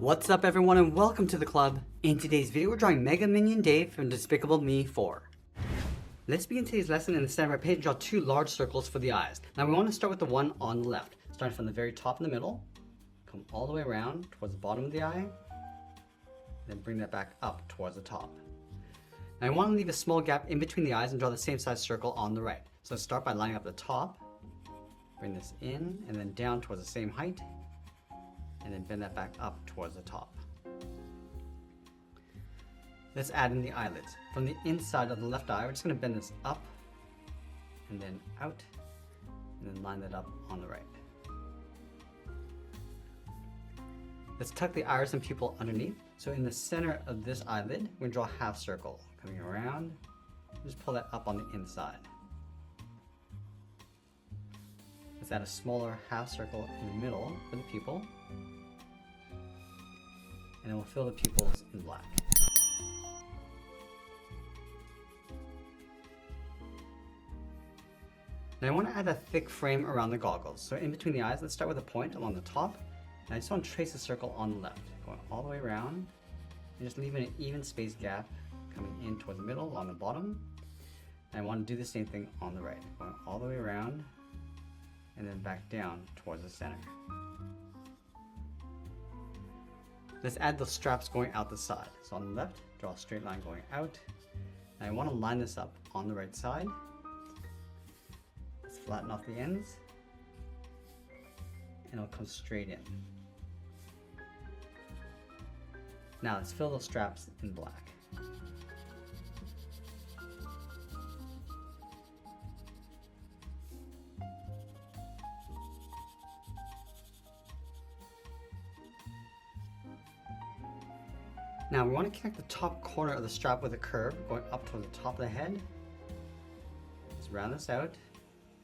What's up everyone and welcome to the club. In today's video we're drawing Mega Minion Dave from Despicable Me 4. Let's begin today's lesson in the center of our page and draw two large circles for the eyes. Now we want to start with the one on the left. Starting from the very top in the middle, come all the way around towards the bottom of the eye, then bring that back up towards the top. Now I want to leave a small gap in between the eyes and draw the same size circle on the right. So let's start by lining up the top, bring this in and then down towards the same height, and then bend that back up towards the top. Let's add in the eyelids. From the inside of the left eye, we're just going to bend this up and then out, and then line that up on the right. Let's tuck the iris and pupil underneath. So in the center of this eyelid, we're going to draw a half circle. Coming around, just pull that up on the inside. Let's add a smaller half circle in the middle for the pupil. And then we'll fill the pupils in black. Now I want to add a thick frame around the goggles. So in between the eyes, let's start with a point along the top. And I just want to trace a circle on the left, going all the way around, and just leaving an even spaced gap coming in toward the middle along the bottom. And I want to do the same thing on the right, going all the way around, and then back down towards the center. Let's add the straps going out the side. So on the left, draw a straight line going out. And I want to line this up on the right side. Let's flatten off the ends. And it'll come straight in. Now let's fill those straps in black. Now we want to connect the top corner of the strap with a curve going up toward the top of the head. Let's round this out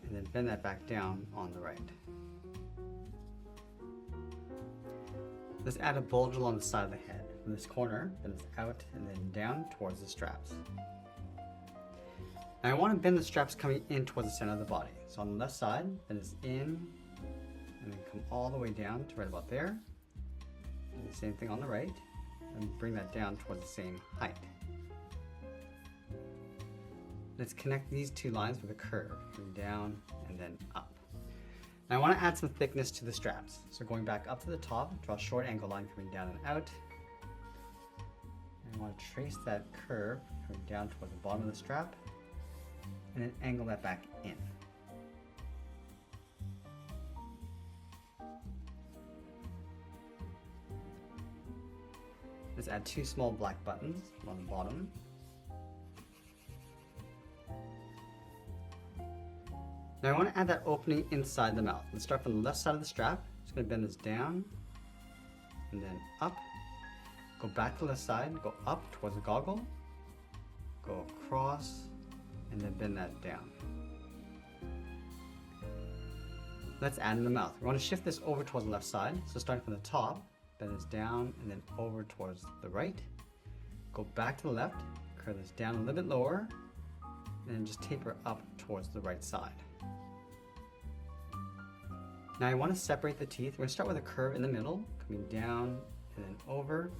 and then bend that back down on the right. Let's add a bulge along the side of the head. From this corner, bend this out and then down towards the straps. Now I want to bend the straps coming in towards the center of the body. So on the left side, bend this in and then come all the way down to right about there. And the same thing on the right. And bring that down towards the same height. Let's connect these two lines with a curve, going down and then up. Now I want to add some thickness to the straps. So going back up to the top, draw a short angle line coming down and out. And I want to trace that curve coming down toward the bottom of the strap, and then angle that back in. Let's add two small black buttons on the bottom. Now I want to add that opening inside the mouth. Let's start from the left side of the strap. Just going to bend this down and then up. Go back to the left side, go up towards the goggle, go across, and then bend that down. Let's add in the mouth. We want to shift this over towards the left side. So starting from the top, bend this down and then over towards the right. Go back to the left, curve this down a little bit lower, and then just taper up towards the right side. Now I want to separate the teeth. We're going to start with a curve in the middle, coming down and then over.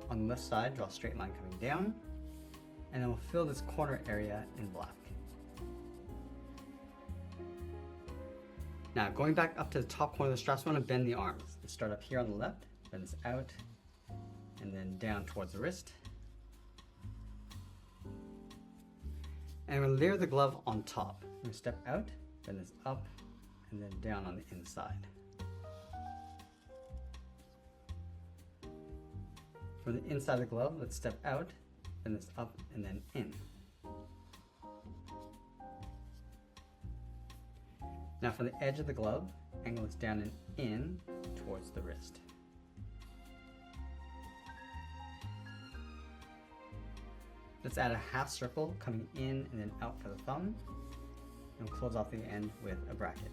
On the left side, draw a straight line coming down, and then we'll fill this corner area in black. Now going back up to the top corner of the straps, we want to bend the arms. Let's start up here on the left, bend this out, and then down towards the wrist. And we'll layer the glove on top. We're going to step out, bend this up, and then down on the inside. For the inside of the glove, let's step out, bend this up, and then in. Now from the edge of the glove, angle this down and in towards the wrist. Let's add a half circle coming in and then out for the thumb, and we'll close off the end with a bracket.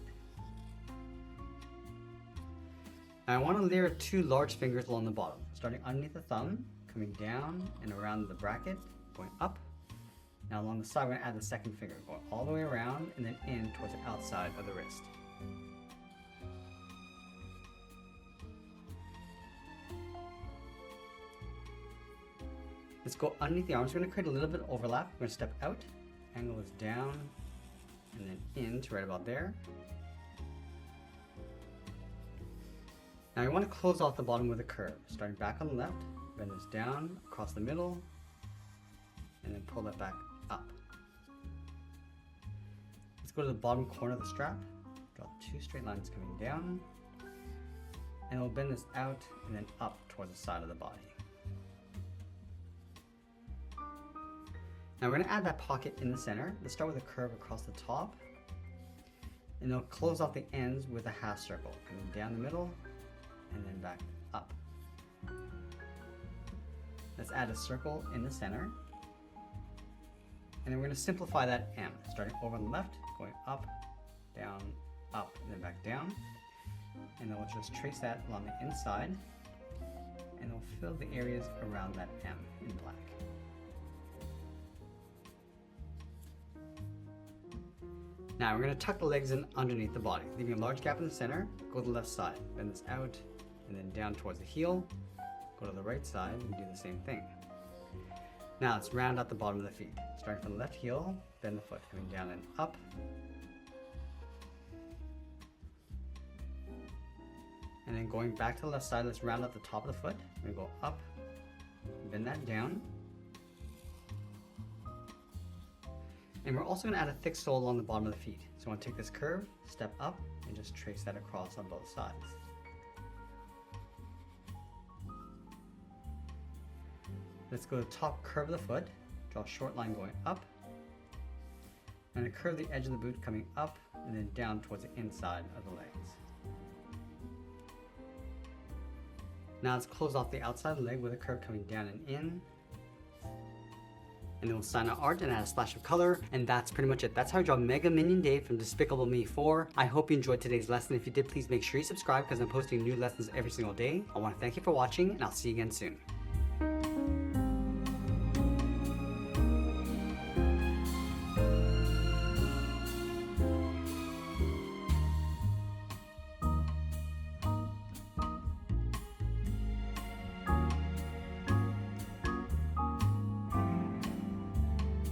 Now I want to layer two large fingers along the bottom, starting underneath the thumb, coming down and around the bracket, going up. Now along the side, we're going to add the second finger, going all the way around and then in towards the outside of the wrist. Let's go underneath the arms. We're going to create a little bit of overlap. We're going to step out, angle this down, and then in to right about there. Now you want to close off the bottom with a curve. Starting back on the left, bend this down across the middle, and then pull that back up. Let's go to the bottom corner of the strap. Draw 2 straight lines coming down, and we'll bend this out and then up towards the side of the body. Now we're going to add that pocket in the center. Let's start with a curve across the top, and then we'll close off the ends with a half circle, coming down the middle and then back up. Let's add a circle in the center, and then we're going to simplify that M, starting over on the left, going up, down, up, and then back down. And then we'll just trace that along the inside, and we'll fill the areas around that M in black. Now we're going to tuck the legs in underneath the body, leaving a large gap in the center. Go to the left side, bend this out, and then down towards the heel. Go to the right side and do the same thing. Now let's round out the bottom of the feet. Starting from the left heel, bend the foot, coming down and up. And then going back to the left side, let's round out the top of the foot. We're going to go up, bend that down. And we're also going to add a thick sole along the bottom of the feet. So I want to take this curve, step up, and just trace that across on both sides. Let's go to the top curve of the foot, draw a short line going up, and curve the edge of the boot coming up and then down towards the inside of the legs. Now let's close off the outside of the leg with a curve coming down and in. And then we'll sign our art and add a splash of color, and that's pretty much it. That's how I draw Mega Minion Dave from Despicable Me 4. I hope you enjoyed today's lesson. If you did, please make sure you subscribe because I'm posting new lessons every single day. I want to thank you for watching, and I'll see you again soon.